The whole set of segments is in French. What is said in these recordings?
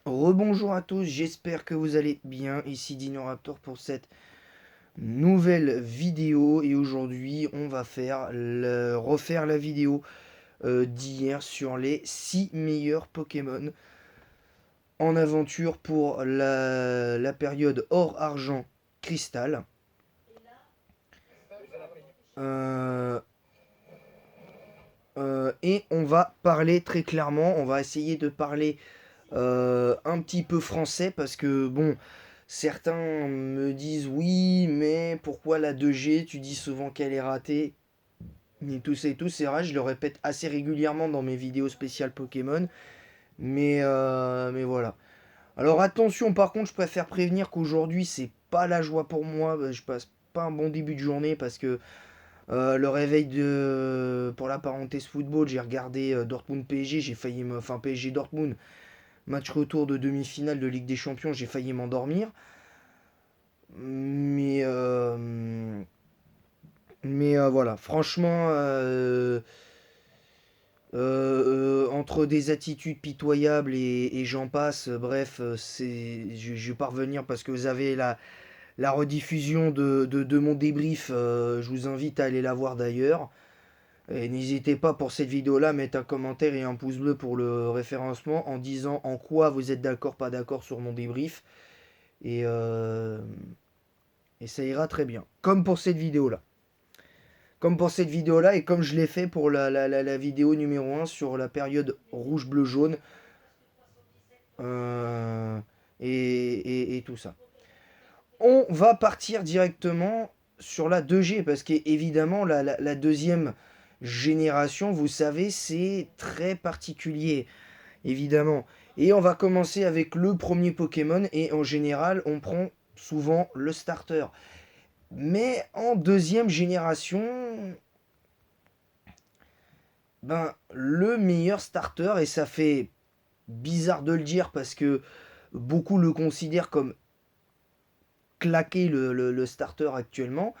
Rebonjour à tous, j'espère que vous allez bien. Ici Dinoraptor pour cette nouvelle vidéo. Et aujourd'hui, on va refaire la vidéo d'hier sur les 6 meilleurs Pokémon en aventure pour la période or-argent cristal. Euh, et on va parler très clairement, on va essayer de parler un petit peu français parce que bon, certains me disent oui, mais pourquoi la 2G? Tu dis souvent qu'elle est ratée. Et tout, c'est vrai, je le répète assez régulièrement dans mes vidéos spéciales Pokémon. Mais voilà. Alors attention, par contre, je préfère prévenir qu'aujourd'hui, c'est pas la joie pour moi. Je passe pas un bon début de journée parce que le réveil pour la parenthèse football, j'ai regardé Dortmund PSG, j'ai failli me. Enfin, PSG Dortmund, match retour de demi-finale de Ligue des Champions, j'ai failli m'endormir. Mais, euh, mais voilà, franchement, entre des attitudes pitoyables et j'en passe, bref, je vais pas revenir parce que vous avez la rediffusion de mon débrief, je vous invite à aller la voir d'ailleurs. Et n'hésitez pas pour cette vidéo-là à mettre un commentaire et un pouce bleu pour le référencement en disant en quoi vous êtes d'accord, pas d'accord sur mon débrief. Et, euh, et ça ira très bien. Comme pour cette vidéo-là. Comme pour cette vidéo-là et comme je l'ai fait pour la vidéo numéro 1 sur la période rouge-bleu-jaune. euh, et tout ça. On va partir directement sur la 2G parce qu'évidemment la deuxième génération, vous savez, c'est très particulier, évidemment. Et on va commencer avec le premier Pokémon et en général, on prend souvent le starter. Mais en deuxième génération, ben, le meilleur starter, et ça fait bizarre de le dire parce que beaucoup le considèrent comme claqué le starter actuellement,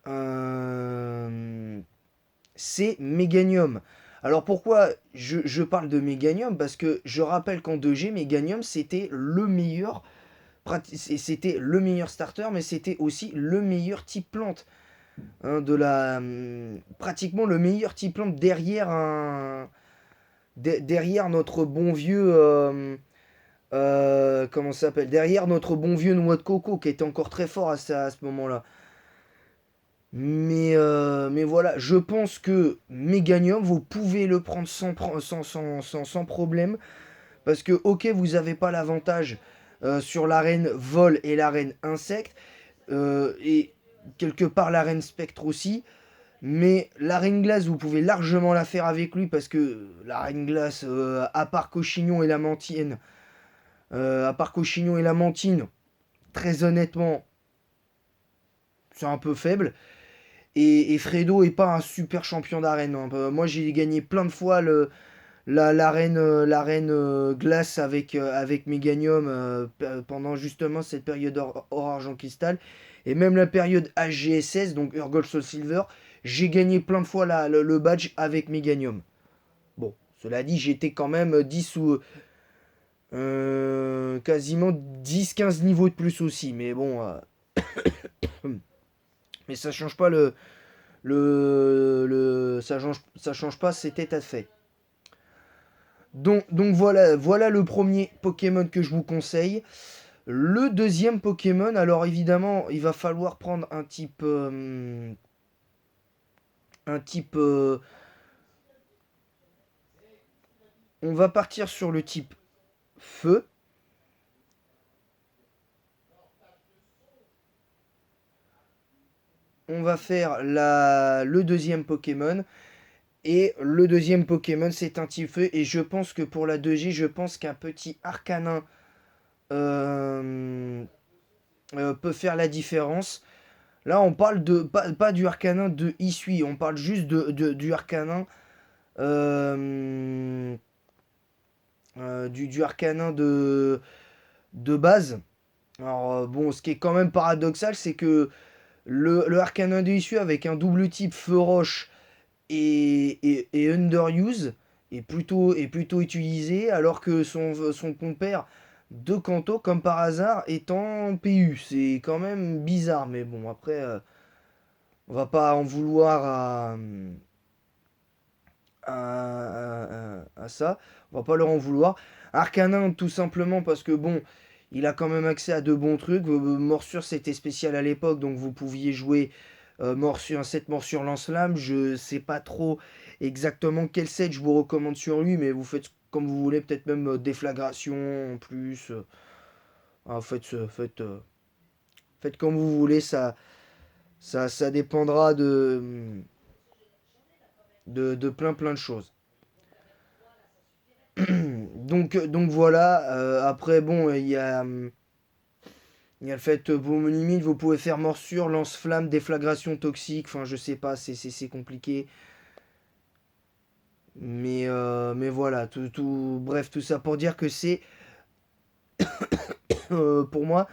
euh, c'est Meganium. Alors pourquoi je parle de Meganium? Parce que je rappelle qu'en 2G, Meganium c'était le meilleur starter, mais c'était aussi le meilleur type plante. Hein, pratiquement le meilleur type plante derrière notre bon vieux comment ça s'appelle, derrière notre bon vieux noix de coco qui était encore très fort à ce moment-là. Mais voilà, je pense que Meganium, vous pouvez le prendre sans problème. Parce que, ok, vous n'avez pas l'avantage sur l'arène vol et l'arène insecte. Et quelque part l'arène spectre aussi. Mais l'arène glace, vous pouvez largement la faire avec lui. Parce que l'arène glace, à part Cochignon et la Mantine, très honnêtement, c'est un peu faible. Et Fredo est pas un super champion d'arène, hein. Moi, j'ai gagné plein de fois l'arène glace avec Meganium pendant justement cette période or argent cristal. Et même la période HGSS, donc Urgold Soul Silver, j'ai gagné plein de fois le badge avec Meganium. Bon, cela dit, j'étais quand même 10 ou quasiment 10-15 niveaux de plus aussi. Mais bon, mais ça change pas ça change pas cet état de fait. Donc voilà le premier Pokémon que je vous conseille. Le deuxième Pokémon, alors évidemment, il va falloir prendre un type. On va partir sur le type feu. On va faire le deuxième Pokémon. Et le deuxième Pokémon, c'est un type feu. Et je pense que pour la 2G, je pense qu'un petit Arcanin euh, peut faire la différence. Là, on parle de pas du Arcanin de Isui, on parle juste du Arcanin euh, du Arcanin de base. Alors bon, ce qui est quand même paradoxal, c'est que le Arcanin de Isui avec un double type feu roche et Underuse, est plutôt utilisé, alors que son compère de Kanto, comme par hasard, est en PU. C'est quand même bizarre, mais bon, après, on va pas en vouloir à ça. On va pas leur en vouloir. Arcanin, tout simplement parce que bon, il a quand même accès à de bons trucs. Morsure, c'était spécial à l'époque, donc vous pouviez jouer morsure, un set morsure lance-flamme. Je sais pas trop exactement quel set je vous recommande sur lui, mais vous faites comme vous voulez, peut-être même déflagration en plus. Faites comme vous voulez, ça dépendra de plein de choses. Donc voilà, après bon, il y a le fait, pour limite, vous pouvez faire morsure, lance-flamme, déflagration toxique, enfin je sais pas, c'est compliqué. Mais voilà, bref, tout ça pour dire que c'est, pour moi,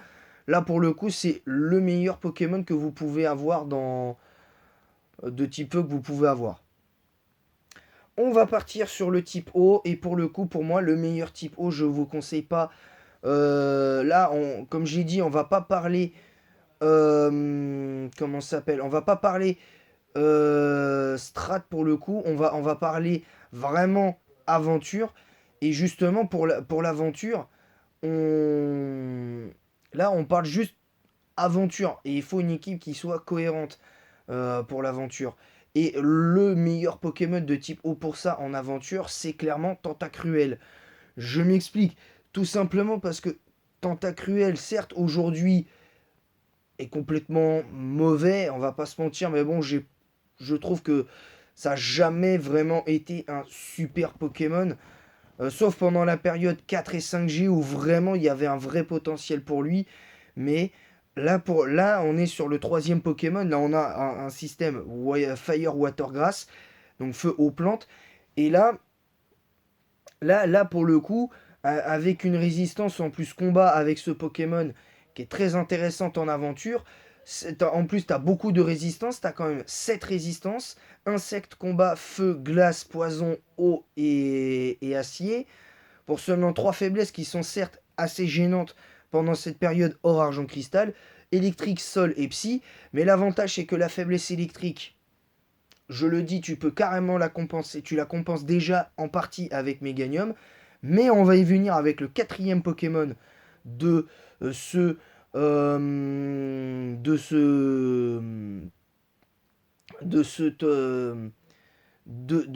là pour le coup, c'est le meilleur Pokémon que vous pouvez avoir de type E que vous pouvez avoir. On va partir sur le type O, et pour le coup, pour moi, le meilleur type O, je vous conseille pas. Là, comme j'ai dit, on va pas parler. Comment ça s'appelle? On va pas parler strat pour le coup. On va parler vraiment aventure. Et justement, pour l'aventure, on... là, on parle juste aventure. Et il faut une équipe qui soit cohérente pour l'aventure. Et le meilleur Pokémon de type O pour ça en aventure, c'est clairement Tentacruel. Je m'explique. Tout simplement parce que Tentacruel, certes, aujourd'hui, est complètement mauvais, on va pas se mentir, mais bon, je trouve que ça n'a jamais vraiment été un super Pokémon. Sauf pendant la période 4 et 5G où vraiment il y avait un vrai potentiel pour lui. Mais là on est sur le troisième Pokémon. Là, on a un système Fire, Water, Grass, donc feu, eau, plante. Et là, pour le coup, avec une résistance en plus combat avec ce Pokémon qui est très intéressante en aventure. En plus, tu as beaucoup de résistance. Tu as quand même 7 résistances. Insectes, combat, feu, glace, poison, eau et acier. Pour seulement 3 faiblesses qui sont certes assez gênantes pendant cette période hors argent cristal. Électrique, sol et psy. Mais l'avantage, c'est que la faiblesse électrique, je le dis, tu peux carrément la compenser. Tu la compenses déjà en partie avec Meganium. Mais on va y venir avec le quatrième Pokémon de ce. De ce. De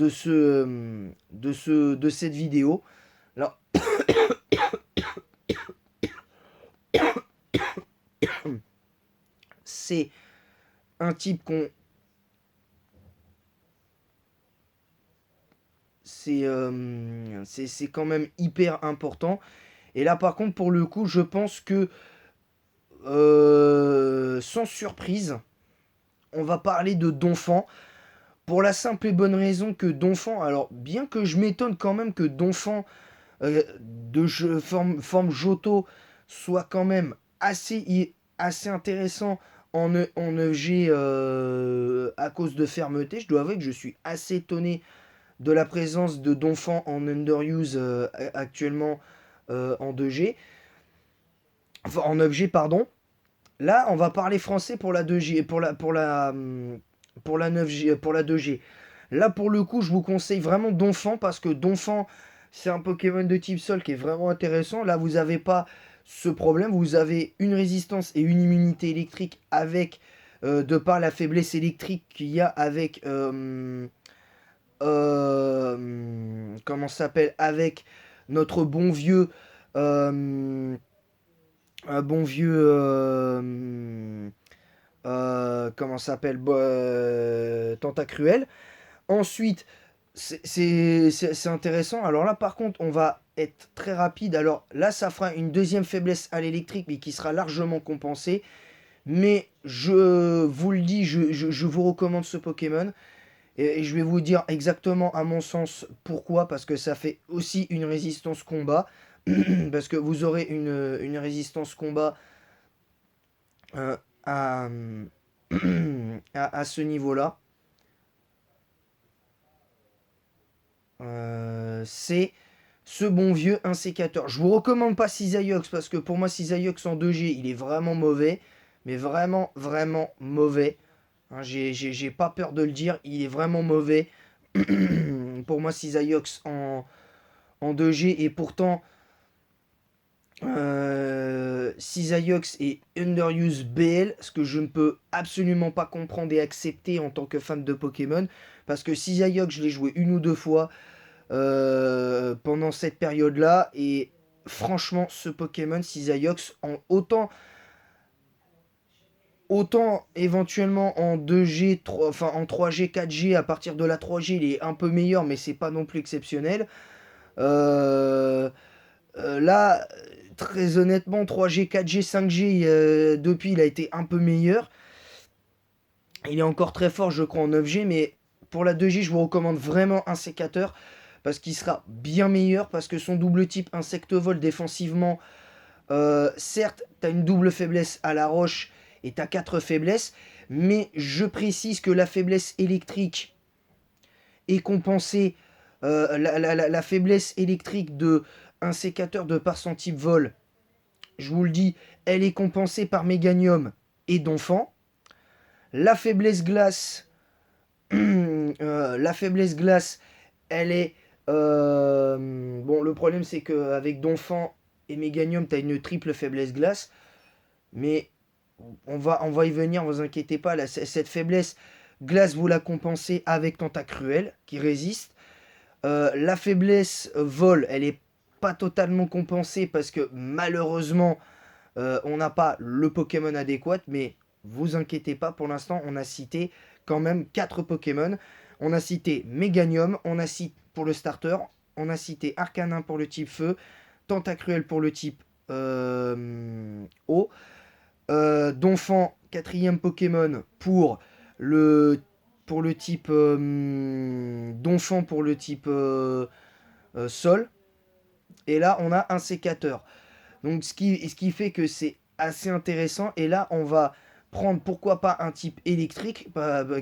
ce. De cette vidéo. Alors, c'est un type qu'on. C'est quand même hyper important. Et là, par contre, pour le coup, je pense que. Sans surprise, on va parler de Donphan. Pour la simple et bonne raison que Donphan, alors bien que je m'étonne quand même que Donphan forme Johto soit quand même assez intéressant en EG à cause de fermeté, je dois avouer que je suis assez étonné de la présence de Donphan en Underuse actuellement en 2G, enfin en objet pardon. Là, on va parler français pour la 2G, pour la 9G, pour la 2G. Là, pour le coup, je vous conseille vraiment Donphan parce que Donphan, c'est un Pokémon de type Sol qui est vraiment intéressant. Là, vous n'avez pas ce problème. Vous avez une résistance et une immunité électrique avec, de par la faiblesse électrique qu'il y a avec, comment ça s'appelle, avec notre bon vieux, euh, un bon vieux, comment ça s'appelle, Tentacruel. Ensuite, c'est intéressant. Alors là, par contre, on va être très rapide. Alors là, ça fera une deuxième faiblesse à l'électrique, mais qui sera largement compensée. Mais je vous le dis, je vous recommande ce Pokémon. Et je vais vous dire exactement, à mon sens, pourquoi. Parce que ça fait aussi une résistance combat. Parce que vous aurez une résistance combat euh, à, à ce niveau-là. c'est ce bon vieux insécateur. Je vous recommande pas Cisaiox parce que pour moi Cisaiox en 2G il est vraiment mauvais, mais vraiment vraiment mauvais. Hein, j'ai pas peur de le dire, il est vraiment mauvais. Pour moi Cisaiox en 2G et pourtant Cisaiox est Underuse BL, ce que je ne peux absolument pas comprendre et accepter en tant que fan de Pokémon, parce que Cisaiox je l'ai joué une ou deux fois pendant cette période-là, et franchement ce Pokémon Cisaiox, autant éventuellement en 2G, enfin en 3G, 4G, à partir de la 3G il est un peu meilleur, mais c'est pas non plus exceptionnel. Là, très honnêtement, 3G, 4G, 5G, depuis, il a été un peu meilleur. Il est encore très fort, je crois, en 9G, mais pour la 2G, je vous recommande vraiment un sécateur, parce qu'il sera bien meilleur, parce que son double type insecte-vol défensivement, certes, tu as une double faiblesse à la roche, et tu as 4 faiblesses, mais je précise que la faiblesse électrique est compensée, la faiblesse électrique de un sécateur de par son type vol, je vous le dis, elle est compensée par Méganium et Donphan. La faiblesse glace, elle est... bon, le problème, c'est qu'avec Donphan et Méganium, tu as une triple faiblesse glace. Mais on va y venir, ne vous inquiétez pas. Cette faiblesse glace, vous la compensez avec Tentacruel, qui résiste. La faiblesse vol, elle est pas totalement compensée parce que malheureusement on n'a pas le Pokémon adéquat, mais vous inquiétez pas, pour l'instant on a cité quand même 4 Pokémon. On a cité Méganium, on a cité pour le starter, on a cité Arcanin pour le type feu, Tentacruel pour le type eau, Donphan, quatrième Pokémon pour le type Donphan pour le type sol. Et là, on a un sécateur. Donc, ce qui fait que c'est assez intéressant. Et là, on va prendre, pourquoi pas, un type électrique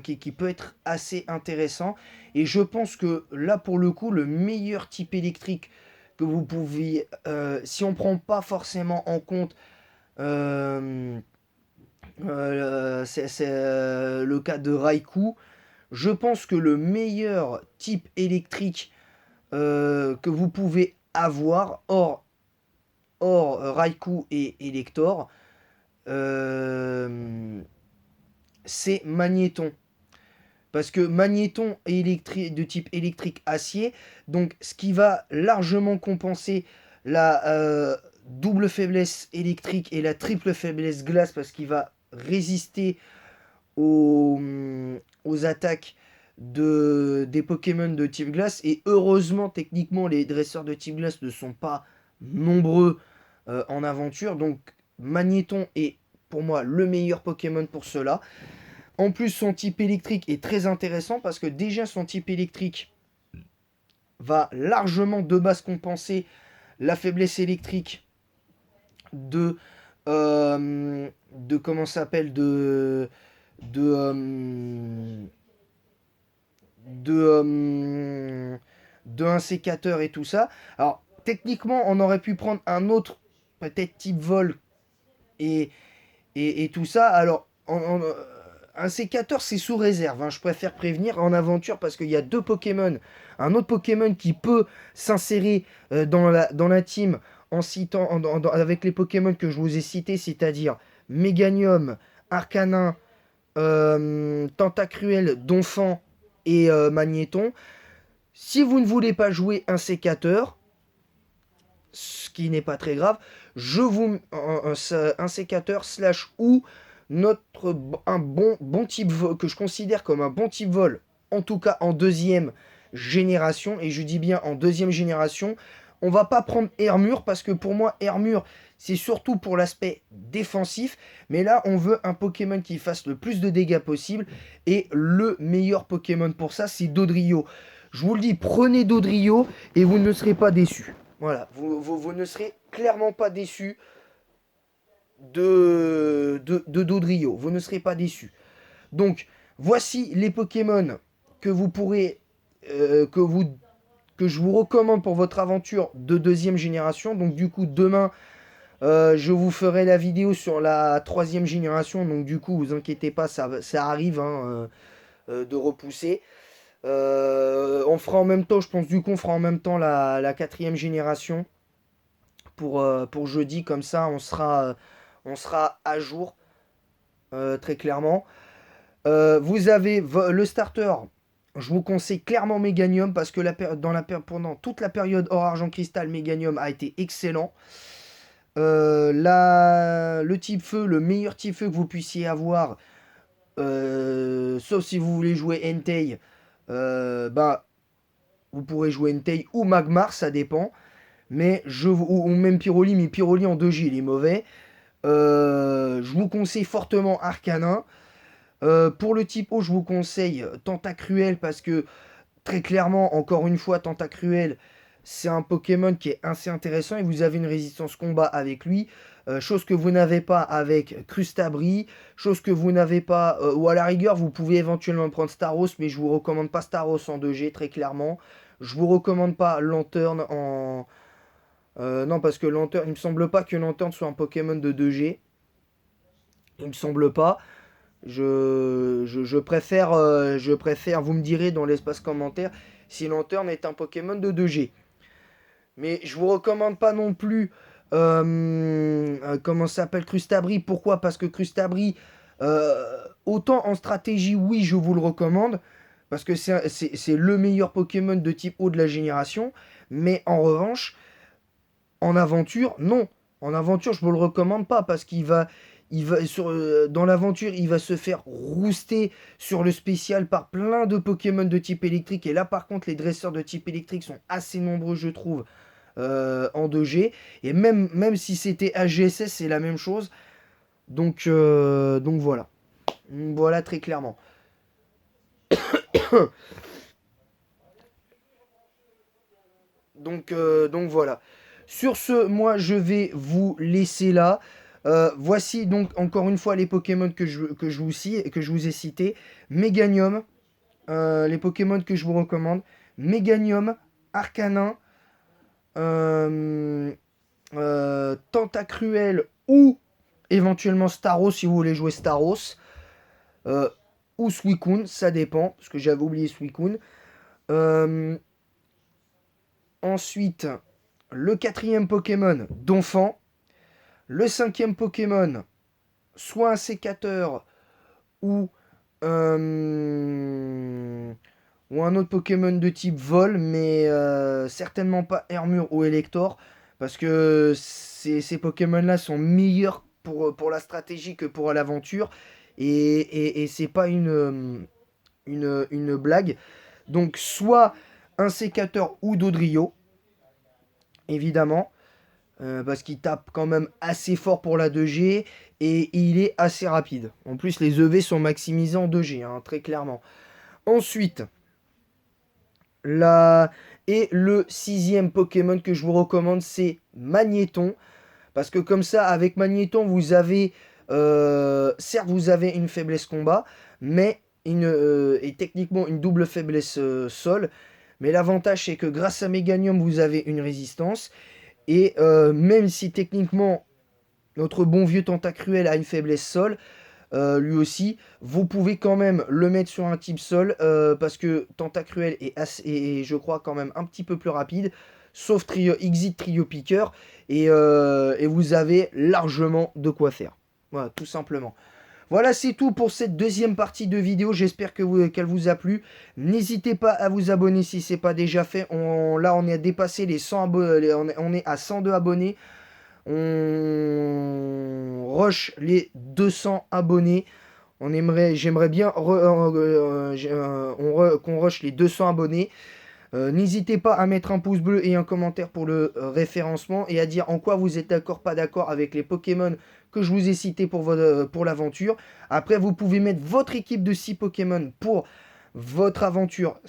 qui peut être assez intéressant. Et je pense que là, pour le coup, le meilleur type électrique que vous pouviez... si on ne prend pas forcément en compte... c'est le cas de Raikou. Je pense que le meilleur type électrique que vous pouvez avoir, hors Raikou et Elector, c'est Magnéton. Parce que Magnéton est de type électrique acier, donc ce qui va largement compenser la double faiblesse électrique et la triple faiblesse glace, parce qu'il va résister aux attaques des Pokémon de type glace. Et heureusement, techniquement, les dresseurs de type glace ne sont pas nombreux en aventure. Donc Magnéton est pour moi le meilleur Pokémon pour cela. En plus, son type électrique est très intéressant parce que déjà son type électrique va largement de base compenser la faiblesse électrique de comment ça s'appelle de un sécateur et tout ça. Alors techniquement on aurait pu prendre un autre peut-être type vol et tout ça. Alors un sécateur c'est sous réserve, hein. Je préfère prévenir en aventure parce qu'il y a deux Pokémon. Un autre Pokémon qui peut s'insérer dans la team en citant avec les Pokémon que je vous ai cités, c'est-à-dire Méganium, Arcanin, Tentacruel, Donphan et Magnéton. Si vous ne voulez pas jouer un sécateur, ce qui n'est pas très grave, je vous un sécateur slash ou un bon type vol, que je considère comme un bon type vol, en tout cas en deuxième génération, et je dis bien en deuxième génération. On va pas prendre Hermure parce que pour moi Hermure c'est surtout pour l'aspect défensif, mais là on veut un Pokémon qui fasse le plus de dégâts possible, et le meilleur Pokémon pour ça c'est Dodrio. Je vous le dis, prenez Dodrio et vous ne serez pas déçus. Voilà, vous ne serez clairement pas déçus de Dodrio. Vous ne serez pas déçus. Donc, voici les Pokémon que vous pourrez, que je vous recommande pour votre aventure de 2e génération. Donc du coup, demain, je vous ferai la vidéo sur la 3e génération. Donc du coup, vous inquiétez pas, ça arrive hein, de repousser. On fera en même temps, je pense du coup, on fera en même temps la 4e génération pour jeudi. Comme ça, on sera à jour, très clairement. Vous avez le starter. Je vous conseille clairement Meganium parce que pendant toute la période or argent cristal, Meganium a été excellent. Le type feu, le meilleur type feu que vous puissiez avoir, sauf si vous voulez jouer Entei, bah, vous pourrez jouer Entei ou Magmar, ça dépend. Mais ou même Pyroli, mais Pyroli en 2G, il est mauvais. Je vous conseille fortement Arcanin. Pour le type O, je vous conseille Tentacruel parce que très clairement, encore une fois, Tentacruel, c'est un Pokémon qui est assez intéressant et vous avez une résistance combat avec lui. Chose que vous n'avez pas avec Crustabri, chose que vous n'avez pas, ou à la rigueur, vous pouvez éventuellement prendre Staros, mais je vous recommande pas Staros en 2G, très clairement. Je vous recommande pas Lantern en... non, parce que Lantern, il me semble pas que Lantern soit un Pokémon de 2G. Il me semble pas. Je préfère, vous me direz dans l'espace commentaire, si Lantern est un Pokémon de 2G. Mais je vous recommande pas non plus, comment ça s'appelle, Crustabri. Pourquoi? Parce que Crustabri, autant en stratégie, oui, je vous le recommande, parce que c'est le meilleur Pokémon de type haut de la génération. Mais en revanche, en aventure, non. En aventure, je ne vous le recommande pas parce dans l'aventure, il va se faire rouster sur le spécial par plein de Pokémon de type électrique. Et là, par contre, les dresseurs de type électrique sont assez nombreux, je trouve, en 2G. Et même si c'était AGSS, c'est la même chose. Donc voilà. Voilà, très clairement. Donc voilà. Sur ce, moi, je vais vous laisser là. Voici donc encore une fois les Pokémon que je vous ai cités. Meganium, les Pokémon que je vous recommande. Meganium, Arcanin, euh, Tentacruel ou éventuellement Staros si vous voulez jouer Staros. Euh, ou Suicune, ça dépend, parce que j'avais oublié Suicune. Euh, Ensuite, le 4e Pokémon, Donphan. Le 5e Pokémon, soit un sécateur ou, ou un autre Pokémon de type vol, mais certainement pas Hermure ou Elector, parce que ces Pokémon-là sont meilleurs pour la stratégie que pour l'aventure, et c'est pas une blague. Donc soit un sécateur ou Dodrio, évidemment. Parce qu'il tape quand même assez fort pour la 2G et il est assez rapide. En plus, les EV sont maximisés en 2G, hein, très clairement. Ensuite, et le 6e Pokémon que je vous recommande, c'est Magnéton. Parce que comme ça, avec Magnéton, vous avez... certes, vous avez une faiblesse combat, mais et techniquement une double faiblesse sol. Mais l'avantage, c'est que grâce à Meganium, vous avez une résistance. Et même si techniquement notre bon vieux Tentacruel a une faiblesse sol, lui aussi, vous pouvez quand même le mettre sur un type sol parce que Tentacruel est, je crois, quand même un petit peu plus rapide, sauf Exit Trio Piqueur, et vous avez largement de quoi faire. Voilà, tout simplement. Voilà, c'est tout pour cette deuxième partie de vidéo. J'espère qu'elle vous a plu. N'hésitez pas à vous abonner si ce n'est pas déjà fait. Là, on a dépassé les 100 abonnés. On est à 102 abonnés. On rush les 200 abonnés. J'aimerais bien qu'on rush les 200 abonnés. N'hésitez pas à mettre un pouce bleu et un commentaire pour le référencement et à dire en quoi vous êtes d'accord, pas d'accord avec les Pokémon que je vous ai cités pour l'aventure. Après, vous pouvez mettre votre équipe de 6 Pokémon pour votre aventure,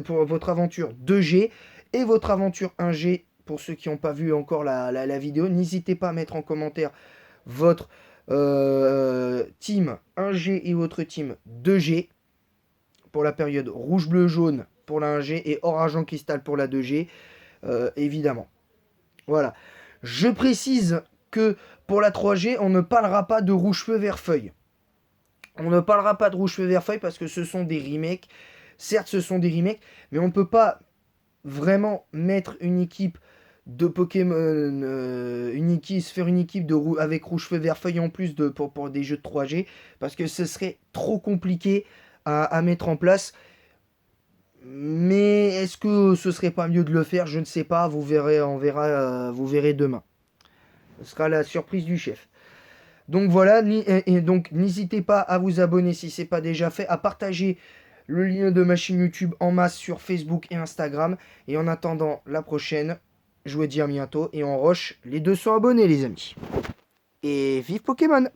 pour votre aventure 2G et votre aventure 1G. Pour ceux qui n'ont pas vu encore la vidéo, n'hésitez pas à mettre en commentaire votre team 1G et votre team 2G pour la période rouge, bleu, jaune pour la 1G et or argent cristal pour la 2G, évidemment. Voilà. Je précise que pour la 3G, on ne parlera pas de rouge feu vert feuille. On ne parlera pas de rouge feu vert feuille parce que ce sont des remakes. Certes, ce sont des remakes, mais on ne peut pas vraiment mettre une équipe de Pokémon, faire une équipe avec rouge feu vert feuille en plus pour des jeux de 3G, parce que ce serait trop compliqué à mettre en place. Mais est-ce que ce serait pas mieux de le faire? Je ne sais pas, vous verrez, vous verrez demain. Ce sera la surprise du chef. Donc voilà, et donc n'hésitez pas à vous abonner si ce n'est pas déjà fait, à partager le lien de ma chaîne YouTube en masse sur Facebook et Instagram. Et en attendant la prochaine, je vous dis à bientôt et on rush les 200 abonnés les amis. Et vive Pokémon!